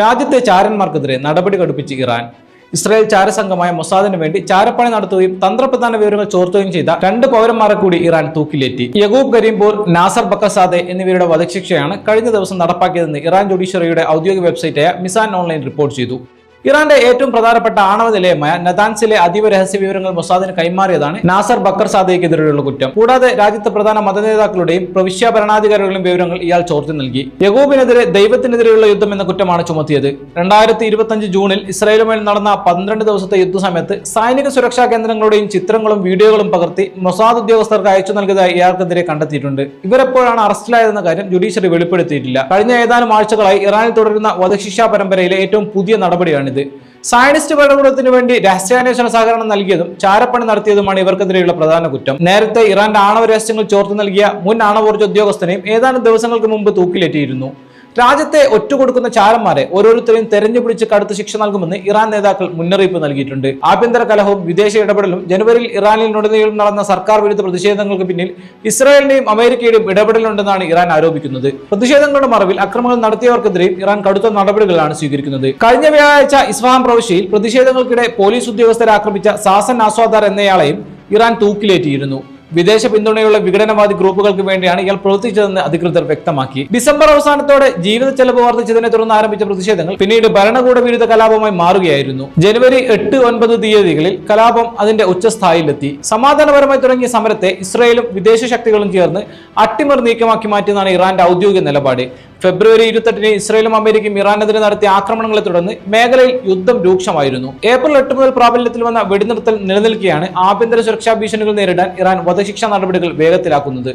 രാജ്യത്തെ ചാരന്മാർക്കെതിരെ നടപടി ഘടിപ്പിച്ച് Iran. Israel ചാരസംഘമായ മൊസാദിന് വേണ്ടി ചാരപ്പണി നടത്തുകയും തന്ത്രപ്രധാന വിവരങ്ങൾ ചോർത്തുകയും ചെയ്ത 2 പൗരന്മാരെ കൂടി ഇറാൻ തൂക്കിലേറ്റി. യഗൂബ് കരീംപൂർ, നാസർ ബക്കസാദെ എന്നിവരുടെ വധശിക്ഷയാണ് കഴിഞ്ഞ ദിവസം നടപ്പാക്കിയതെന്ന് ഇറാൻ ജുഡീഷ്യറിയുടെ ഔദ്യോഗിക വെബ്സൈറ്റായ മിസാൻ ഓൺലൈൻ റിപ്പോർട്ട് ചെയ്തു. ഇറാന്റെ ഏറ്റവും പ്രധാനപ്പെട്ട ആണവ നിലയമായ നതാൻസിലെ അതീവ രഹസ്യ വിവരങ്ങൾ മൊസാദിന് കൈമാറിയതാണ് നാസർ ബക്കർസാദയ്ക്കെതിരെയുള്ള കുറ്റം. കൂടാതെ രാജ്യത്തെ പ്രധാന മതനേതാക്കളുടെയും പ്രവിശ്യ ഭരണാധികാരികളുടെയും വിവരങ്ങൾ ഇയാൾ ചോർത്തി നൽകി. യഗൂബിനെതിരെ ദൈവത്തിനെതിരെയുള്ള യുദ്ധം എന്ന കുറ്റമാണ് ചുമത്തിയത്. 2025 ജൂണിൽ ഇസ്രായേലുമായി നടന്ന 12 ദിവസത്തെ യുദ്ധസമയത്ത് സൈനിക സുരക്ഷാ കേന്ദ്രങ്ങളുടെയും ചിത്രങ്ങളും വീഡിയോകളും പകർത്തി മൊസാദ് ഉദ്യോഗസ്ഥർക്ക് അയച്ചു നൽകിയതായി ഇയാൾക്കെതിരെ കണ്ടെത്തിയിട്ടുണ്ട്. ഇവരെപ്പോഴാണ് അറസ്റ്റിലായതെന്ന കാര്യം ജുഡീഷ്യറി വെളിപ്പെടുത്തിയിട്ടില്ല. കഴിഞ്ഞ ഏതാനും ആഴ്ചകളായി ഇറാനിൽ തുടരുന്ന വധശിക്ഷാ പരമ്പരയിലെ ഏറ്റവും പുതിയ നടപടിയാണ്. സയനിസ്റ്റ് ഭരണകൂടത്തിന് വേണ്ടി രഹസ്യാന്വേഷണ സഹകരണം നൽകിയതും ചാരപ്പണി നടത്തിയതുമാണ് ഇവർക്കെതിരെയുള്ള പ്രധാന കുറ്റം. നേരത്തെ ഇറാന്റെ ആണവ രഹസ്യങ്ങൾ ചോർത്ത് നൽകിയ മുൻ ആണവോർജ്ജ ഉദ്യോഗസ്ഥനെയും ഏതാനും ദിവസങ്ങൾക്ക് മുമ്പ് തൂക്കിലേറ്റിയിരുന്നു. രാജ്യത്തെ ഒറ്റുകൊടുക്കുന്ന ചാരന്മാരെ ഓരോരുത്തരെയും തെരഞ്ഞുപിടിച്ച് കടുത്ത ശിക്ഷ നൽകുമെന്ന് ഇറാൻ നേതാക്കൾ മുന്നറിയിപ്പ് നൽകിയിട്ടുണ്ട്. ആഭ്യന്തര കലഹവും വിദേശ ഇടപെടലും ജനുവരിയിൽ ഇറാനിലുടനീളം നടന്ന സർക്കാർ വിരുദ്ധ പ്രതിഷേധങ്ങൾക്ക് പിന്നിൽ ഇസ്രായേലിന്റെയും അമേരിക്കയുടെയും ഇടപെടലുണ്ടെന്നാണ് ഇറാൻ ആരോപിക്കുന്നത്. പ്രതിഷേധങ്ങളുടെ മറവിൽ അക്രമങ്ങൾ നടത്തിയവർക്കെതിരെയും ഇറാൻ കടുത്ത നടപടികളാണ് സ്വീകരിക്കുന്നത്. കഴിഞ്ഞ വ്യാഴാഴ്ച ഇസ്ഫഹാൻ പ്രവിശ്യയിൽ പ്രതിഷേധങ്ങൾക്കിടെ പോലീസ് ഉദ്യോഗസ്ഥരെ ആക്രമിച്ച സാസൻ ആസ്വാദാർ എന്നയാളെയും ഇറാൻ തൂക്കിലേറ്റിയിരുന്നു. വിദേശ പിന്തുണയുള്ള വിഘടനവാദി ഗ്രൂപ്പുകൾക്ക് വേണ്ടിയാണ് ഇയാൾ പ്രവർത്തിച്ചതെന്ന് അധികൃതർ വ്യക്തമാക്കി. ഡിസംബർ അവസാനത്തോടെ ജീവിത ചെലവ് വർദ്ധിച്ചതിനെ തുടർന്ന് ആരംഭിച്ച പ്രതിഷേധങ്ങൾ പിന്നീട് ഭരണകൂട വിരുദ്ധ കലാപമായി മാറുകയായിരുന്നു. ജനുവരി 8, 9 തീയതികളിൽ കലാപം അതിന്റെ ഉച്ചസ്ഥായിലെത്തി. സമാധാനപരമായി തുടങ്ങിയ സമരത്തെ ഇസ്രായേലും വിദേശ ശക്തികളും ചേർന്ന് അട്ടിമറി നീക്കമാക്കി മാറ്റിയെന്നാണ് ഇറാന്റെ ഔദ്യോഗിക നിലപാട്. ഫെബ്രുവരി 28 ഇസ്രായേലും അമേരിക്കയും ഇറാനെതിരെ നടത്തിയ ആക്രമണങ്ങളെ തുടർന്ന് മേഖലയിൽ യുദ്ധം രൂക്ഷമായിരുന്നു. ഏപ്രിൽ 8 മുതൽ പ്രാബല്യത്തിൽ വന്ന വെടിനിർത്തൽ നിലനിൽക്കെയാണ് ആഭ്യന്തര സുരക്ഷാ ഭീഷണികൾ നേരിടാൻ ഇറാൻ വധശിക്ഷാ നടപടികൾ വേഗത്തിലാക്കുന്നത്.